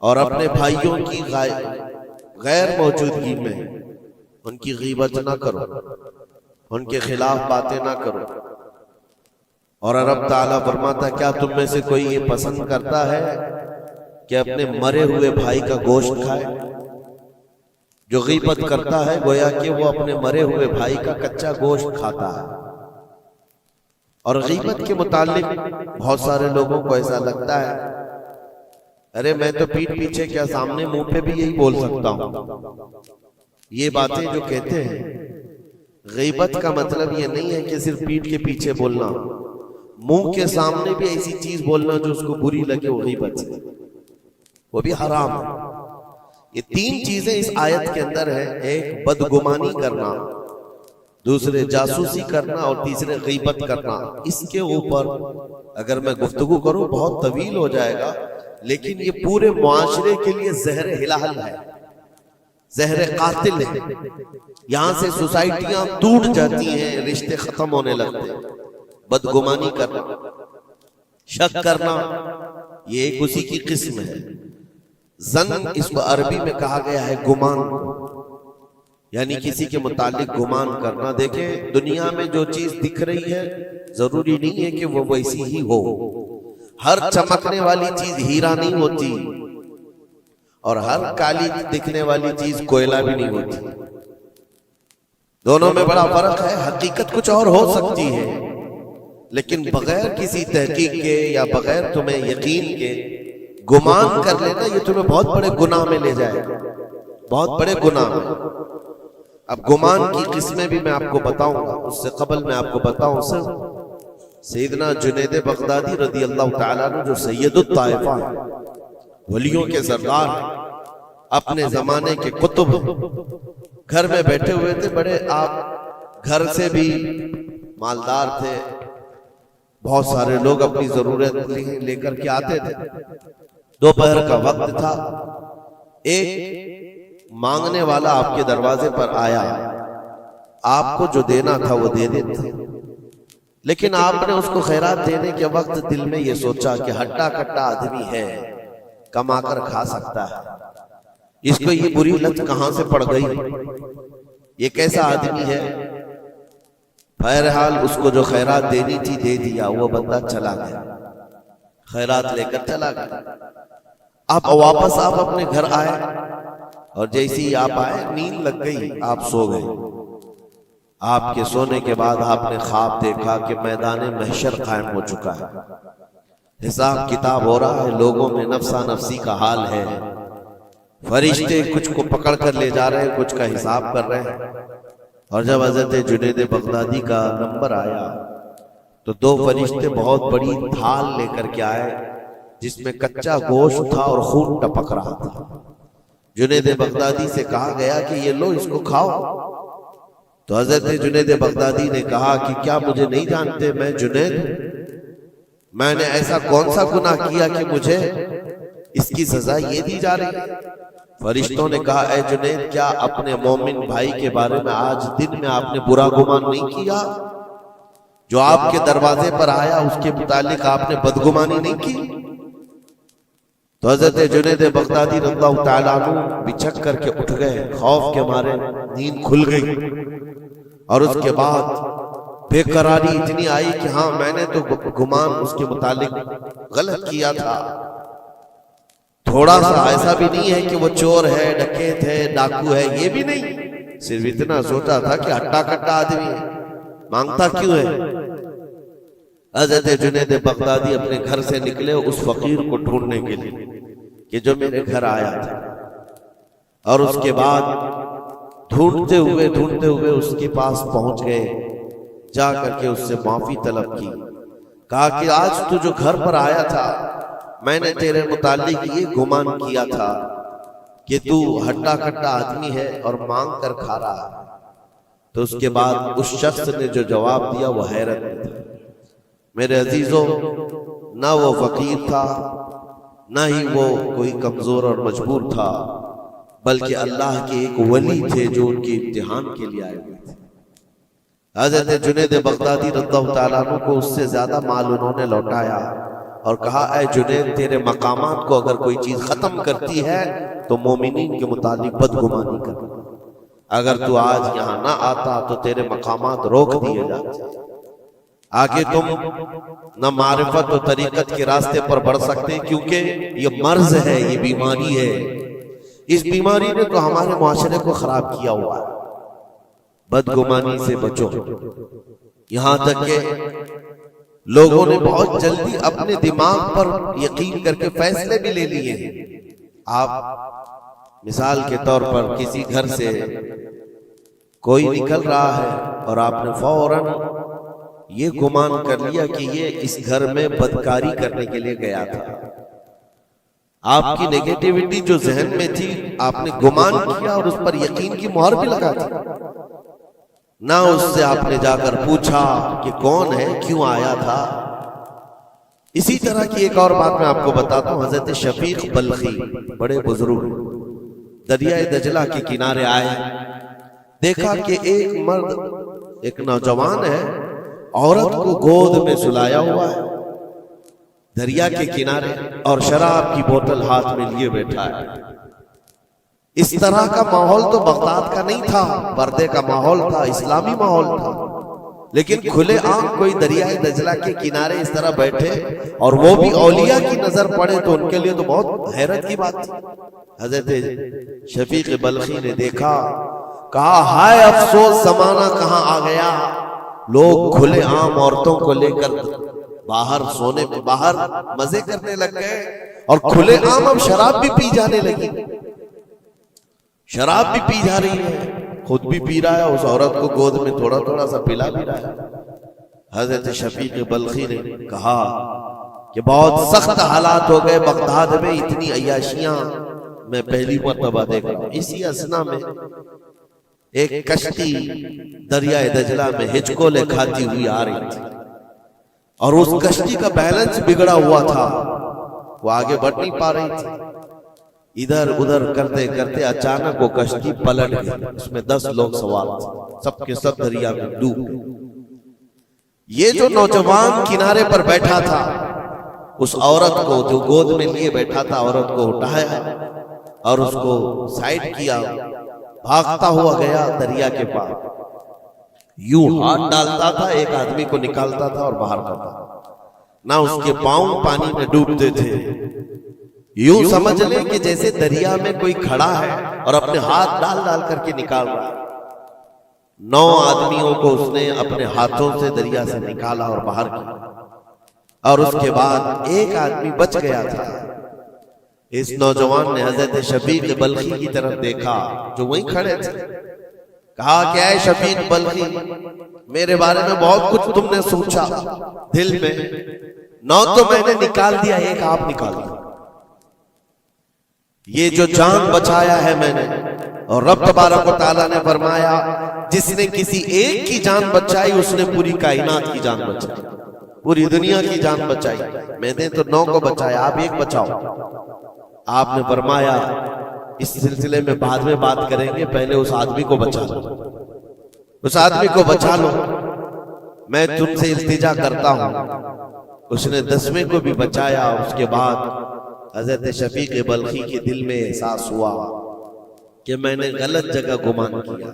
اور اپنے بھائیوں کی غیر موجودگی میں ان کی غیبت نہ کرو، ان کے خلاف باتیں نہ کرو۔ اور رب تعالیٰ فرماتا کیا تم میں سے کوئی یہ پسند کرتا ہے کہ اپنے مرے ہوئے بھائی کا گوشت کھائے؟ جو غیبت کرتا ہے گویا کہ وہ اپنے مرے ہوئے بھائی کا کچا گوشت کھاتا ہے۔ اور غیبت کے متعلق بہت سارے لوگوں کو ایسا لگتا ہے ارے میں تو پیٹھ پیچھے کیا سامنے منہ پہ بھی یہی بول سکتا ہوں۔ یہ باتیں جو کہتے ہیں، غیبت کا مطلب یہ نہیں ہے کہ صرف پیٹھ کے پیچھے بولنا، منہ کے سامنے بھی ایسی چیز بولنا جو اس کو بری لگے وہ غیبت ہے، وہ بھی حرام ہے۔ یہ تین چیزیں اس آیت کے اندر ہے، ایک بدگمانی کرنا، دوسرے جاسوسی کرنا، اور تیسرے غیبت کرنا۔ اس کے اوپر اگر میں گفتگو کروں بہت طویل ہو جائے گا، لیکن یہ پورے معاشرے کے لیے زہر ہلال ہے، زہر قاتل ہے۔ یہاں سے سوسائٹیاں ٹوٹ جاتی ہیں، رشتے ختم ہونے لگتے ہیں۔ بدگمانی کرنا، شک کرنا، یہ ایک اسی کی قسم ہے۔ ظن اس کو عربی میں کہا گیا ہے گمان، یعنی کسی کے متعلق گمان کرنا۔ دیکھیں دنیا میں جو چیز دکھ رہی ہے ضروری نہیں ہے کہ وہ ویسی ہی ہو۔ ہر چمکنے والی چیز ہیرا نہیں ہوتی، اور ہر کالی دکھنے والی چیز کوئلہ بھی نہیں ہوتی۔ دونوں میں بڑا فرق ہے۔ حقیقت کچھ اور ہو سکتی ہے، لیکن بغیر کسی تحقیق کے یا بغیر تمہیں یقین کے گمان کر لینا، یہ تمہیں بہت بڑے گناہ میں لے جائے گا، بہت بڑے گناہ میں۔ اب گمان کی قسمیں بھی میں آپ کو بتاؤں گا، اس سے قبل میں آپ کو بتاؤں سیدنا جنید بغدادی رضی اللہ تعالیٰ عنہ جو سید الطائفہ ہیں، ولیوں کے سردار ہیں، اپنے زمانے کے قطب، گھر میں بیٹھے ہوئے تھے، بڑے آپ گھر سے بھی مالدار تھے، بہت سارے لوگ اپنی ضرورت لے کر کے آتے تھے۔ دوپہر کا وقت تھا، ایک مانگنے والا آپ کے دروازے پر آیا، آپ کو جو دینا تھا وہ دے دیتے، لیکن آپ نے اس کو خیرات دینے کے وقت دل میں یہ سوچا کہ ہٹا کٹا آدمی ہے، کما کر کھا سکتا ہے، اس کو یہ بری لت کہاں سے پڑ گئی، یہ کیسا آدمی ہے۔ بہرحال اس کو جو خیرات دینی تھی دے دیا، وہ بندہ چلا گیا، خیرات لے کر چلا گیا۔ اب واپس آپ اپنے گھر آئے، اور جیسے ہی آپ آئے نیند لگ گئی، آپ سو گئے۔ آپ کے سونے کے بعد آپ نے خواب دیکھا کہ میدان محشر قائم ہو چکا ہے، حساب کتاب ہو رہا ہے، لوگوں میں نفسا نفسی کا حال ہے، فرشتے کچھ کو پکڑ کر لے جا رہے ہیں، کچھ کا حساب کر رہے ہیں۔ اور جب حضرت جنید بغدادی کا نمبر آیا تو دو فرشتے بہت بڑی تھال لے کر کے آئے، جس میں کچا گوشت تھا اور خون ٹپک رہا تھا۔ جنید بغدادی سے کہا گیا کہ یہ لو، اس کو کھاؤ۔ تو حضرت جنید بغدادی نے کہا کہ کیا مجھے نہیں جانتے، میں جنید ہوں؟ میں نے ایسا کون سا گناہ کیا کہ مجھے اس کی سزا یہ دی جا رہی ہے؟ فرشتوں نے کہا اے جنید، کیا اپنے مومن بھائی کے بارے میں آج دن میں آپ نے برا گمان نہیں کیا؟ جو آپ کے دروازے پر آیا اس کے متعلق آپ نے بدگمانی نہیں کی؟ تو حضرت جنید بغدادی رضی اللہ تعالیٰ عنہ بچھک کر کے اٹھ گئے، خوف کے مارے نیند کھل گئی، اور اس کے بعد بے قراری اتنی آئی کہ ہاں میں نے تو گمان اس کے متعلق غلط کیا تھا۔ تھوڑا سا ایسا بھی نہیں ہے کہ وہ چور ہے، ڈکیت ہے، ڈاکو ہے، یہ بھی نہیں، صرف اتنا سوچا تھا کہ ہٹا کٹا آدمی ہے، مانگتا کیوں ہے۔ حضرت جنید بغدادی اپنے گھر سے نکلے اس فقیر کو ڈھونڈنے کے لیے کہ جو میرے گھر آیا تھا، اور اس کے بعد ڈھونڈتے ہوئے اس کے پاس پہنچ گئے، جا کر کے اس سے معافی طلب کی، کہا کہ آج تو جو گھر پر آیا تھا میں نے تیرے متعلق یہ گمان کیا تھا کہ تو ہٹا کٹا آدمی ہے اور مانگ کر کھا رہا ہے۔ تو اس کے بعد اس شخص نے جو جواب دیا وہ حیرت میں تھا۔ میرے عزیزوں، نہ وہ فقیر تھا، نہ ہی وہ کوئی کمزور اور مجبور تھا، بلکہ اللہ کے ایک ولی تھے جو ان کے امتحان کے لیے آئے ہوئے تھے۔ حضرت جنید بغدادی رضی اللہ تعالیٰ عنہ کو اس سے زیادہ مال انہوں نے لوٹایا، اور کہا اے جنید تیرے مقامات کو اگر کوئی چیز ختم کرتی ہے تو مومنین کے متعلق بدگمانی کر، اگر تو آج یہاں نہ آتا تو تیرے مقامات روک دیے جاتے، آگے تم نہ معرفت و طریقت کے راستے پر بڑھ سکتے، کیونکہ یہ مرض ہے، یہ بیماری ہے، اس بیماری نے تو ہمارے معاشرے کو خراب کیا ہوا ہے۔ بدگمانی سے بچو، یہاں تک کہ لوگوں نے بہت جلدی اپنے دماغ پر یقین کر کے فیصلے بھی لے لیے ہیں۔ آپ مثال کے طور پر کسی گھر سے کوئی نکل رہا ہے اور آپ نے فوراً یہ گمان کر لیا کہ یہ اس گھر میں بدکاری کرنے کے لیے گیا تھا۔ آپ کی نیگیٹیوٹی جو ذہن میں تھی آپ نے گمان کیا اور اس پر یقین کی مہر بھی لگا دی، نہ اس سے آپ نے جا کر پوچھا کہ کون ہے، کیوں آیا تھا۔ اسی طرح کی ایک اور بات میں آپ کو بتاتا ہوں، حضرت شفیق بلخی بڑے بزرگ دریائے دجلہ کے کنارے آئے، دیکھا کہ ایک مرد، ایک نوجوان ہے، عورت کو گود میں سلایا ہوا ہے دریا کے کنارے، اور شراب کی بوتل ہاتھ میں لیے بیٹھا ہے۔ اس طرح کا ماحول تو بغداد کا نہیں تھا، پردے کا ماحول تھا، اسلامی ماحول تھا، لیکن کھلے عام کوئی دریائے دجلہ کے کنارے اس طرح بیٹھے اور وہ بھی اولیاء کی نظر پڑے تو ان کے لیے تو بہت حیرت کی بات تھی۔ حضرت شفیق بلخی نے دیکھا، کہا ہائے افسوس زمانہ کہاں آ گیا، لوگ کھلے عام عورتوں کو لے کر باہر سونے میں باہر مزے کرنے لگ گئے، اور کھلے عام اب شراب بھی پی جانے لگی، شراب بھی پی جا رہی ہے، خود بھی پی رہا ہے، اس عورت کو گود میں تھوڑا تھوڑا سا پلا بھی رہا ہے۔ حضرت شفیق بلخی نے کہا کہ بہت سخت حالات ہو گئے بغداد میں، اتنی عیاشیاں میں پہلی مرتبہ دیکھا۔ اسی اثنا میں ایک کشتی دریائے دجلہ میں ہچکولے کھاتی ہوئی آ رہی تھی، اور اس کشتی کا بیلنس بگڑا ہوا تھا، وہ آگے بڑھ نہیں پا رہی تھی۔ ادھر ادھر کرتے کرتے اچانک وہ کشتی پلٹ گئی، اس میں 10 لوگ سوار تھے، سب کے سب دریا میں ڈوب گئے۔ یہ جو نوجوان کنارے پر بیٹھا تھا، اس عورت کو جو گود میں لیے بیٹھا تھا، عورت کو اٹھایا اور اس کو سائڈ کیا، بھاگتا ہوا گیا دریا کے پاس، یوں ہاتھ ڈالتا تھا، ایک آدمی کو نکالتا تھا اور باہر کرتا تھا، نہ اس کے پاؤں پانی میں ڈوبتے تھے، یوں سمجھ لیں کہ جیسے دریا میں کوئی کھڑا ہے اور اپنے ہاتھ ڈال ڈال کر کے نکال رہا ہے۔ 9 آدمیوں کو اس نے اپنے ہاتھوں سے دریا سے نکالا اور باہر کیا، اور اس کے بعد ایک آدمی بچ گیا تھا۔ اس نوجوان نے حضرت شفیق بلخی کی طرف دیکھا جو وہیں کھڑے تھے، کہا کہ اے شفیق بلخی، میرے بارے میں بہت کچھ تم نے سوچا دل میں، 9 تو میں نے نکال دیا، ایک آپ نکال دیا، یہ جو جان بچایا ہے میں نے، اور رب تبارک و تعالیٰ نے فرمایا جس نے کسی ایک کی جان بچائی اس نے پوری کائنات کی جان بچائی، پوری دنیا کی جان بچائی، میں نے تو 9 کو بچایا، آپ ایک بچاؤ۔ آپ نے فرمایا اس سلسلے میں بعد میں بات کریں گے، پہلے اس آدمی کو بچا لو، اس آدمی کو بچا لو، میں تم سے التجا کرتا ہوں۔ اس نے 10ویں کو بھی بچایا۔ اس کے بعد حضرت شفیق بلخی کے دل میں احساس ہوا کہ میں نے غلط جگہ گمان کیا،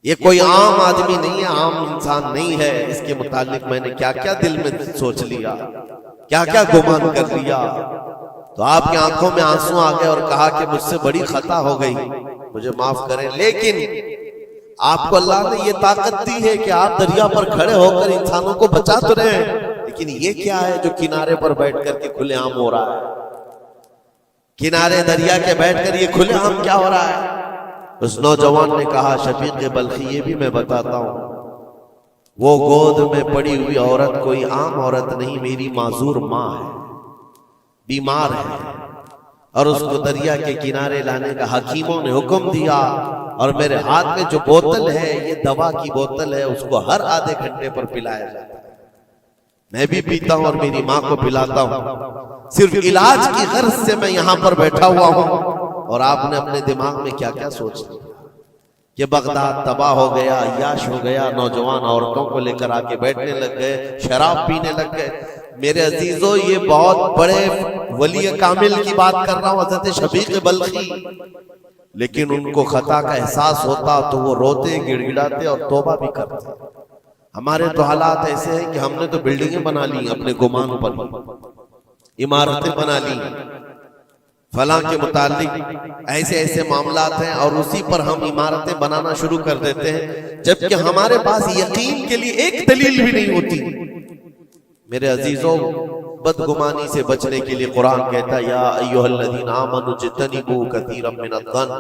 یہ کوئی عام آدمی نہیں ہے، عام انسان نہیں ہے، اس کے متعلق میں نے کیا کیا دل میں سوچ لیا، کیا کیا گمان کر لیا۔ تو آپ کی آنکھوں میں آنسو آ گئے اور کہا کہ مجھ سے بڑی خطا ہو گئی، مجھے معاف کریں، لیکن آپ کو اللہ نے یہ طاقت دی ہے کہ آپ دریا پر کھڑے ہو کر انسانوں کو بچا تو رہے ہیں، لیکن یہ کیا ہے جو کنارے پر بیٹھ کر کے کھلے عام ہو رہا ہے؟ کنارے دریا کے بیٹھ کر یہ کھلے عام کیا ہو رہا ہے؟ اس نوجوان نے کہا شفیق بلخی یہ بھی میں بتاتا ہوں، وہ گود میں پڑی ہوئی عورت کوئی عام عورت نہیں، میری معذور ماں ہے، بیمار ہے، اور اس کو دریا کے کنارے لانے کا حکیموں نے حکم دیا، اور میرے ہاتھ میں جو بوتل ہے یہ دوا کی بوتل ہے، اس کو ہر آدھے گھنٹے پر پلایا جاتا ہے، میں بھی پیتا ہوں اور میری ماں کو پلاتا ہوں، صرف علاج کی غرض سے میں یہاں پر بیٹھا ہوا ہوں۔ اور آپ نے اپنے دماغ میں کیا کیا سوچ لیا کہ بغداد تباہ ہو گیا، عیاش ہو گیا، نوجوان عورتوں کو لے کر آ کے بیٹھنے لگ گئے، شراب پینے لگ گئے، میرے عزیزو یہ بہت بڑے ولی کامل کی بات کر رہا ہوں، حضرت شفیق بلخی، لیکن ان کو خطا کا احساس ہوتا تو وہ روتے گڑ گڑاتے اور توبہ بھی کرتے۔ ہمارے تو حالات ایسے ہیں کہ ہم نے تو بلڈنگیں بنا لی اپنے گمان پر، عمارتیں بنا لی، فلاں کے متعلق ایسے ایسے معاملات ہیں، اور اسی پر ہم عمارتیں بنانا شروع کر دیتے ہیں، جبکہ ہمارے پاس یقین کے لیے ایک دلیل بھی نہیں ہوتی۔ میرے عزیزوں، بدگمانی سے بچنے کے لیے قرآن کہتا ہے یا ایھا الذین آمنوا اجتنبوا کثیرا من الظن،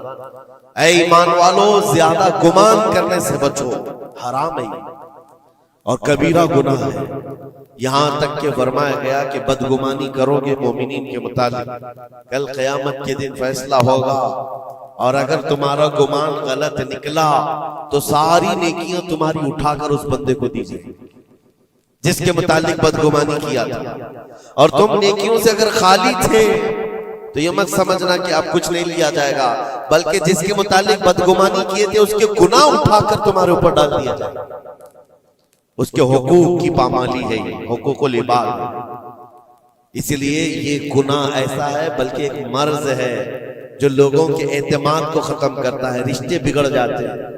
اے ایمان والو زیادہ گمان کرنے سے بچو، حرام ہے اور کبیرہ گناہ ہے۔ یہاں تک کہ فرمایا گیا کہ بدگمانی کرو گے مومنین کے متعلق، کل قیامت کے دن فیصلہ ہوگا، اور اگر تمہارا گمان غلط نکلا تو ساری نیکیاں تمہاری اٹھا کر اس بندے کو دیجیے جس کے متعلق بدگمانی کیا تھا، اور تم نیکیوں سے اگر خالی تھے تو یہ مت سمجھنا کہ اب کچھ نہیں لیا جائے گا، بلکہ جس کے متعلق بدگمانی کیے تھے اس کے گناہ اٹھا کر تمہارے اوپر ڈال دیا جائے گا۔ اس کے حقوق کی پامالی ہے، یہ حقوق العباد ہے۔ اس لیے یہ گناہ ایسا ہے بلکہ ایک مرض ہے جو لوگوں کے اعتماد کو ختم کرتا ہے، رشتے بگڑ جاتے ہیں۔